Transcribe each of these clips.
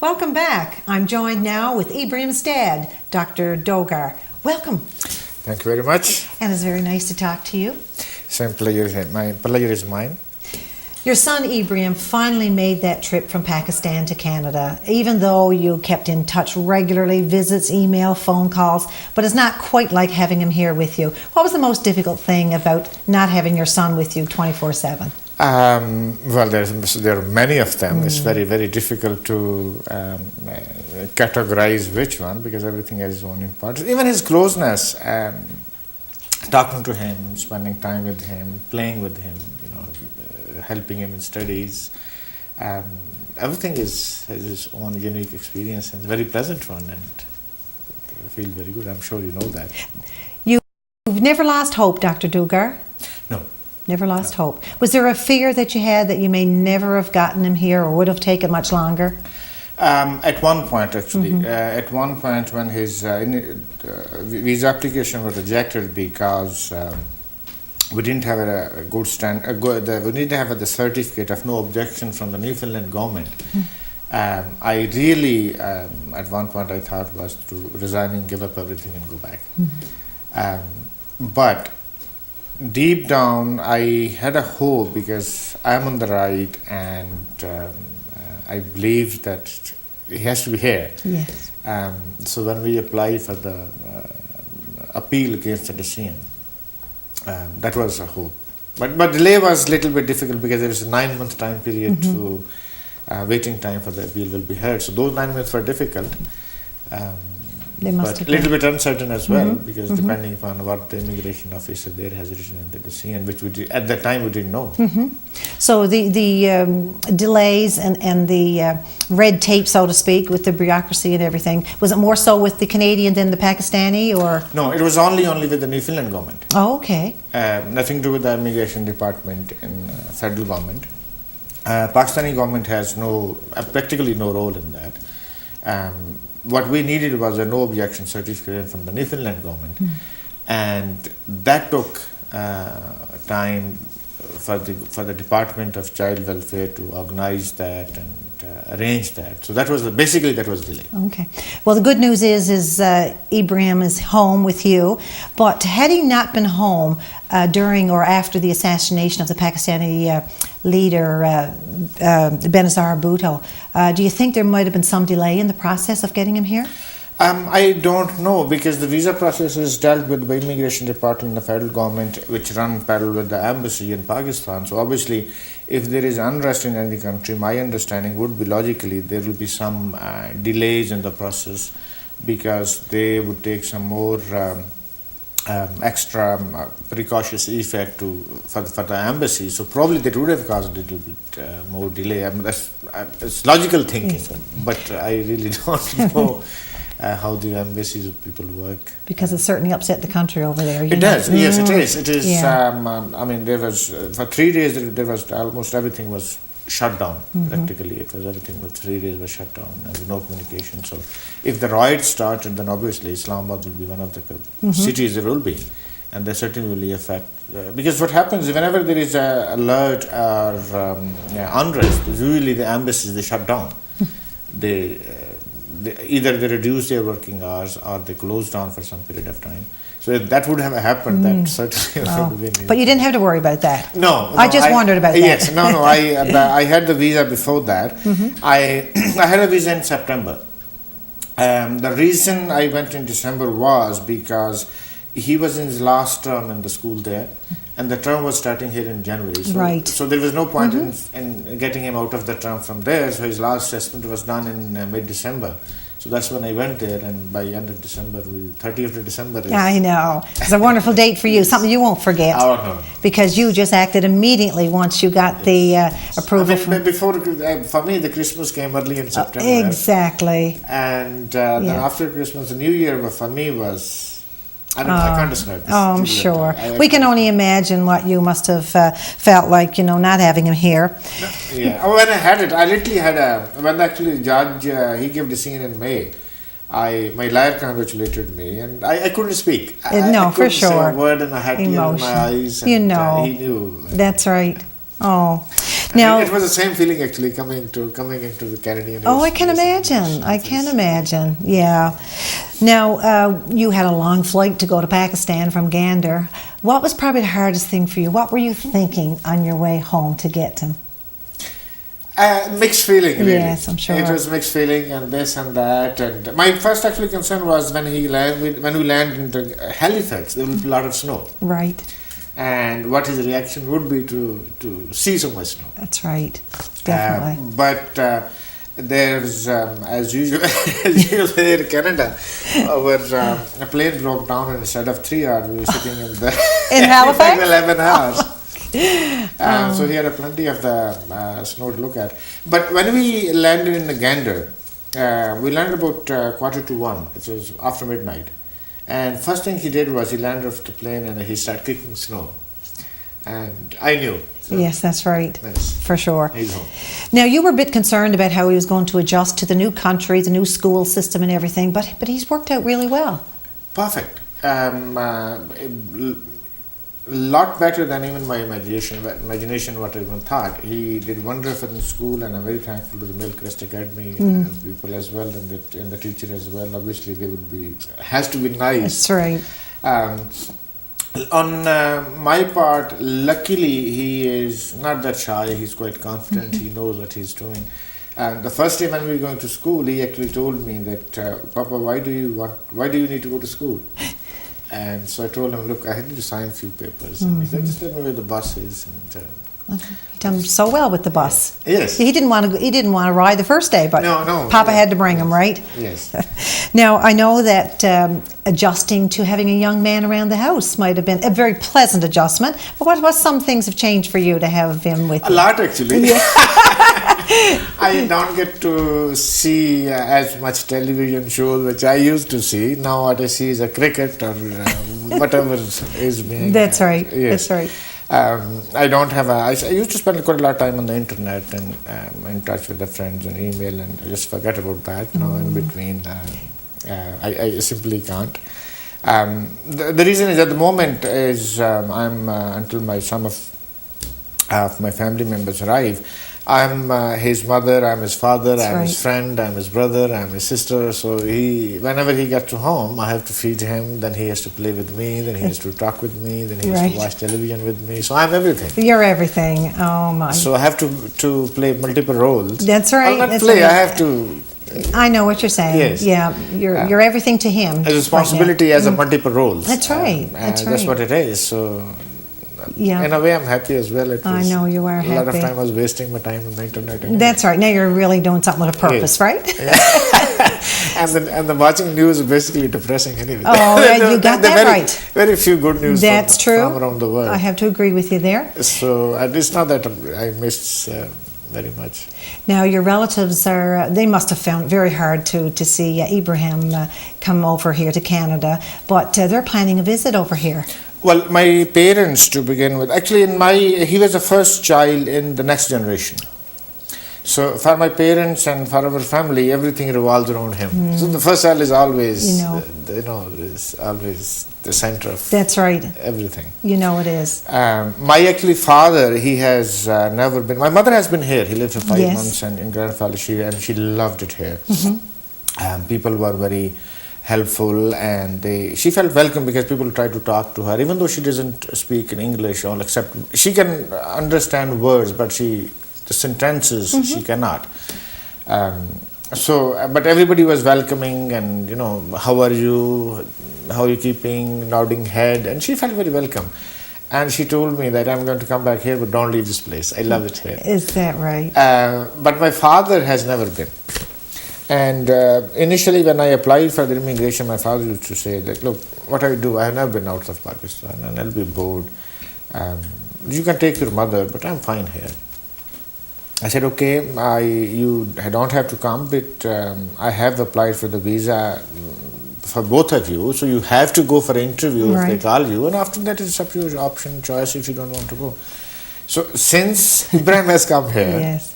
Welcome back. I'm joined now with Ibrahim's dad, Dr. Dogar. Welcome. Thank you very much. And it's very nice to talk to you. Same pleasure. My pleasure is mine. Your son Ibrahim finally made that trip from Pakistan to Canada, even though you kept in touch regularly, visits, email, phone calls, but it's not quite like having him here with you. What was the most difficult thing about not having your son with you 24/7? Well, there are many of them. It's very, very difficult to categorize which one because everything has its own importance. Even his closeness, talking to him, spending time with him, playing with him, helping him in studies. Everything has its own unique experience and it's a very pleasant one, and I feel very good. I'm sure you know that. You've never lost hope, Dr. Dogar? No. Never lost hope. Was there a fear that you had that you may never have gotten him here or would have taken much longer? At one point, actually. At one point when his visa application was rejected because we didn't have a good we didn't have the certificate of no objection from the Newfoundland government. I really, at one point I thought was to resign and give up everything and go back. But deep down I had a hope because I'm on the right and I believe that he has to be here. Yes. So when we applied for the appeal against the decision, that was a hope. But delay was a little bit difficult because there is a 9-month time period to waiting time for the appeal will be heard. So those 9 months were difficult. But a little bit uncertain as well because depending upon what the immigration officer there has written in the decision, which at that time we didn't know. So the delays and the red tape, so to speak, with the bureaucracy and everything, was it more so with the Canadian than the Pakistani, or? No, it was only with the Newfoundland government. Oh, okay. Nothing to do with the immigration department in federal government. Pakistani government has practically no role in that. What we needed was a no objection certificate from the Newfoundland government, and that took time for the Department of Child Welfare to organize that and arrange that. So that was basically delay. Okay. Well, the good news is Ibrahim is home with you, but had he not been home during or after the assassination of the Pakistani leader Benazir Bhutto, do you think there might have been some delay in the process of getting him here? I don't know because the visa process is dealt with by immigration department in the federal government, which run parallel with the embassy in Pakistan. So obviously, if there is unrest in any country, my understanding would be logically there will be some delays in the process because they would take some more extra precautious effect for the embassy. So probably that would have caused a little bit more delay. I mean, it's logical thinking, but I really don't know how the embassies of people work. Because it certainly upset the country over there. It does, yes, it is. It is. Yeah. I mean, there was for 3 days. There was almost everything was shut down. Practically, everything for 3 days was shut down and no communication. So, if the riots started, then obviously Islamabad will be one of the cities there will be, and that certainly will affect. Because what happens whenever there is a alert or unrest, usually the embassies they shut down. Either they reduce their working hours or they close down for some period of time. So if that would have happened, that certainly would have been. But you didn't have to worry about that. No, I just wondered about that. Yes, no. I had the visa before that. I had a visa in September. The reason I went in December was because he was in his last term in the school there, and the term was starting here in January. So, right. So there was no point in getting him out of the term from there. So his last assessment was done in mid-December. So that's when I went there, and by end of December, 30th of December. I know. It's a wonderful date for you, something you won't forget. Oh, no. Because you just acted immediately once you got the approval. I mean, before, for me, the Christmas came early in September. Exactly. And then after Christmas, the New Year for me was... I can't describe this. Oh, I'm sure. We can only imagine what you must have felt like, not having him here. Yeah. When I had it, I literally had when actually the judge, he gave decision in May, my lawyer congratulated me and I couldn't speak. I for sure. Say a word and I had tears in my eyes. And, he knew. That's right. Oh. Now, it was the same feeling actually coming into the Canadian. oh, I can imagine. I can imagine. Yeah. Now, you had a long flight to go to Pakistan from Gander. What was probably the hardest thing for you? What were you thinking on your way home to get him? Mixed feeling, really. Yes, I'm sure. It was mixed feeling and this and that. And my first actually concern was when we land in Halifax, there will be a lot of snow. Right. And what his reaction would be to see so much snow. That's right. Definitely. But there's, as usual, in Canada, our plane broke down, and instead of 3 hours, we were sitting in the in Halifax? 11 hours. So he had plenty of the snow to look at. But when we landed in the Gander, we landed about 1:45. It was after midnight. And first thing he did was he landed off the plane and he started kicking snow. And I knew. So yes, that's right. yes, for sure. he's home. Now, you were a bit concerned about how he was going to adjust to the new country, the new school system and everything, but he's worked out really well. Perfect. Lot better than even my imagination what I even thought. He did wonderful in school, and I'm very thankful to the Millcrest Academy people as well, and the teacher as well. Obviously, they would be has to be nice. That's right. On my part, luckily he is not that shy. He's quite confident. He knows what he's doing. And the first day when we were going to school, he actually told me that, Papa, why do you need to go to school? And so I told him, look, I need to sign a few papers. And he said, just tell me where the bus is. And Okay. He done so well with the bus. yes. He didn't want to ride the first day, but No, Papa had to bring him, right? Yes. Now, I know that adjusting to having a young man around the house might have been a very pleasant adjustment. But what some things have changed for you to have him with A you? lot, actually. I don't get to see as much television shows which I used to see. Now what I see is a cricket or whatever is being. That's right. Yes. That's right. I don't have I used to spend quite a lot of time on the internet and in touch with the friends and email, and I just forget about that. In between, I simply can't. The reason is at the moment is I'm until some of my family members arrive. I'm his mother, I'm his father, That's I'm right. his friend, I'm his brother, I'm his sister. So whenever he gets to home, I have to feed him. Then he has to play with me. Then he has to talk with me. Then he has Right. to watch television with me. So I'm everything. You're everything. Oh my. So I have to play multiple roles. That's right. Well, not That's play. right. I have to. I know what you're saying. Yes. Yeah, you're everything to him. A responsibility right as a multiple roles. That's right. That's right. what it is. So. Yeah. In a way, I'm happy as well. I know you are A lot of happy. time I was wasting my time on the internet. Anyway. That's right. Now you're really doing something with a purpose, Yes. right? and the watching news is basically depressing anyway. Oh, yeah, you got that very, right. Very few good news That's true. from around the world. I have to agree with you there. So it's not that I miss very much. Now your relatives they must have found it very hard to see Ibrahim come over here to Canada, but they're planning a visit over here. Well, my parents, to begin with, actually, he was the first child in the next generation. So for my parents and for our family, everything revolves around him. So the first child is always, is always the center of That's right. everything. You know it is. My actually father, he has never been. My mother has been here. He lived for 5 Yes. months and in Grand Valley, and she loved it here. People were very helpful, and she felt welcome because people tried to talk to her, even though she doesn't speak in English or except she can understand words, but the sentences she cannot. But everybody was welcoming, and how are you, how are you keeping, nodding head, and she felt very welcome. And she told me that I'm going to come back here, but don't leave this place. I love it here. Is that right? But my father has never been. And initially when I applied for the immigration, my father used to say that, look, what I do, I have never been out of Pakistan and I'll be bored. You can take your mother, but I'm fine here. I said, okay, you don't have to come, but I have applied for the visa for both of you, so you have to go for an interview if they call you, and after that it's up to your option, choice if you don't want to go. So since Ibrahim has come here, Yes.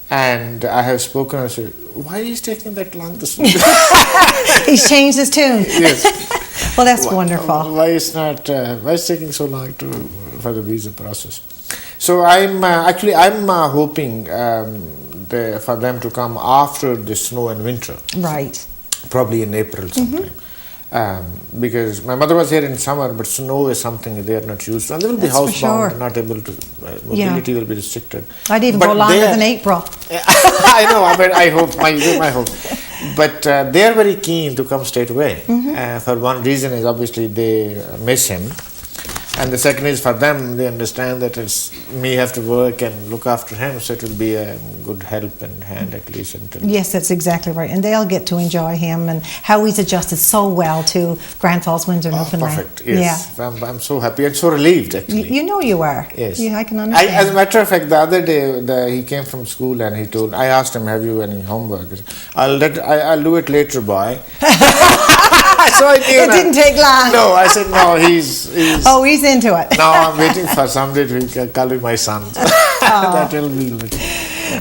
and I have spoken, I said, why is taking that long to speak? He's changed his tune. Yes. Well, that's wonderful. Why is taking so long for the visa process? So I'm hoping for them to come after the snow and winter, Right. probably in April sometime. Because my mother was here in summer, but snow is something they are not used to, and they will be That's for housebound, sure. not able to. Mobility will be restricted. I'd even But go longer they are- than April. I know, but I hope, my hope. But they are very keen to come straight away. For one reason is obviously they miss him. And the second is for them, they understand that it's me have to work and look after him, so it will be a good help and hand at least until. Yes, that's exactly right. And they'll get to enjoy him and how he's adjusted so well to Grand Falls, Windsor, Newfoundland. Perfect, yes. I'm so happy and so relieved actually. You know you are. Yes. Yeah, I can understand. As a matter of fact, the other day he came from school and he told, I asked him, have you any homework? He said, I'll do it later, boy. So I knew It didn't take long. No, I said, no, he's Oh, he's into it. now I'm waiting for somebody to call him my son. That will be.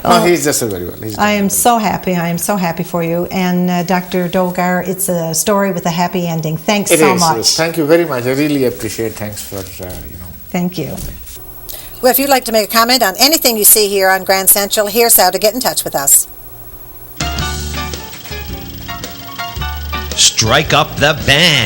No, he's just very well. I am so happy. I am so happy for you. And Dr. Dogar, it's a story with a happy ending. Thanks so much. Yes. Thank you very much. I really appreciate. Thanks for Thank you. Well, if you'd like to make a comment on anything you see here on Grand Central, here's how to get in touch with us. Strike up the band.